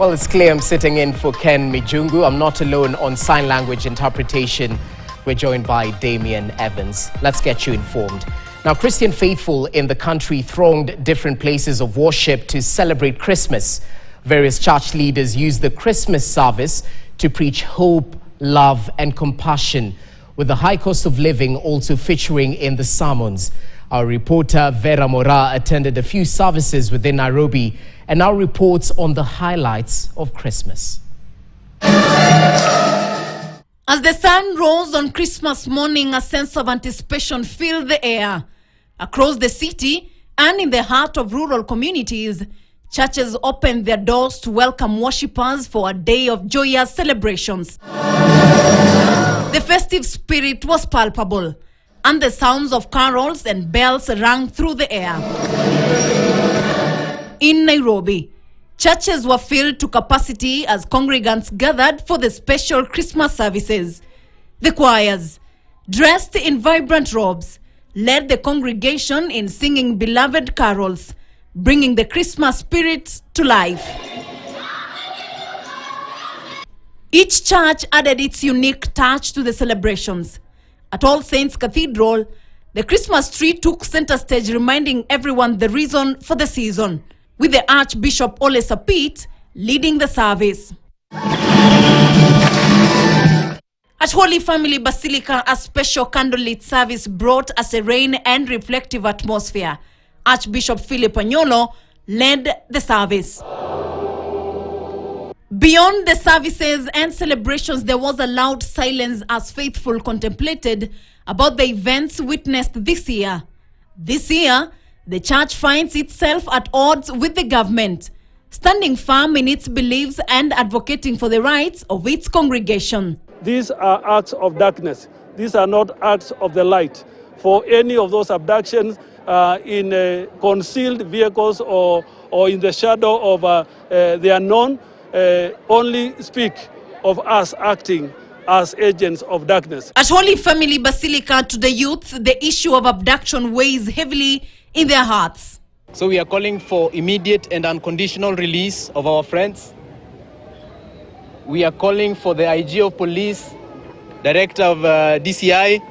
Well, it's clear I'm sitting in for Ken Mijungu. I'm not alone on sign language interpretation. We're joined by Damian Evans. Let's get you informed. Now, Christian faithful in the country thronged different places of worship to celebrate Christmas. Various church leaders used the Christmas service to preach hope, love, and compassion, with the high cost of living also featuring in the sermons. Our reporter Vera Mora attended a few services within Nairobi and now reports on the highlights of Christmas. As the sun rose on Christmas morning, a sense of anticipation filled the air. Across the city and in the heart of rural communities, churches opened their doors to welcome worshippers for a day of joyous celebrations. The festive spirit was palpable, and the sounds of carols and bells rang through the air. In Nairobi, churches were filled to capacity as congregants gathered for the special Christmas services. The choirs, dressed in vibrant robes, led the congregation in singing beloved carols, bringing the Christmas spirit to life. Each church added its unique touch to the celebrations. At All Saints Cathedral, the Christmas tree took center stage, reminding everyone the reason for the season, with the Archbishop Ole Sapit leading the service. At Holy Family Basilica, a special candlelit service brought a serene and reflective atmosphere. Archbishop Philip Anyolo led the service. Beyond the services and celebrations, there was a loud silence as faithful contemplated about the events witnessed this year. This year, the church finds itself at odds with the government, standing firm in its beliefs and advocating for the rights of its congregation. These are acts of darkness. These are not acts of the light. For any of those abductions in concealed vehicles or in the shadow of the unknown, only speak of us acting as agents of darkness. At Holy Family Basilica, to the youth, the issue of abduction weighs heavily in their hearts. So we are calling for immediate and unconditional release of our friends. We are calling for the IG of Police, Director of DCI,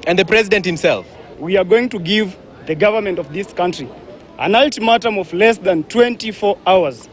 and the President himself. We are going to give the government of this country an ultimatum of less than 24 hours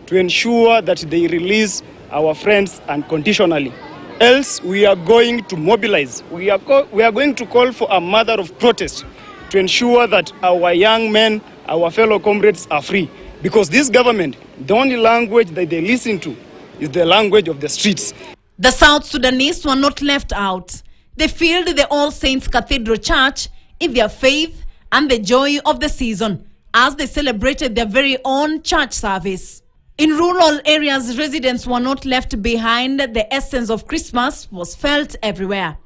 to ensure that they release our friends unconditionally. Else, we are going to mobilize. We are going to call for a mother of protest to ensure that our young men, our fellow comrades are free. Because this government, the only language that they listen to is the language of the streets. The South Sudanese were not left out. They filled the All Saints Cathedral Church in their faith and the joy of the season as they celebrated their very own church service. In rural areas, residents were not left behind. The essence of Christmas was felt everywhere.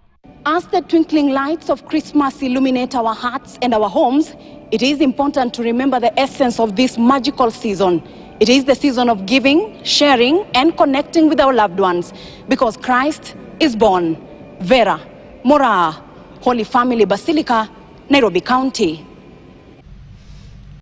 As the twinkling lights of Christmas illuminate our hearts and our homes, it is important to remember the essence of this magical season. It is the season of giving, sharing, and connecting with our loved ones, because Christ is born. Vera Mora, Holy Family Basilica, Nairobi County.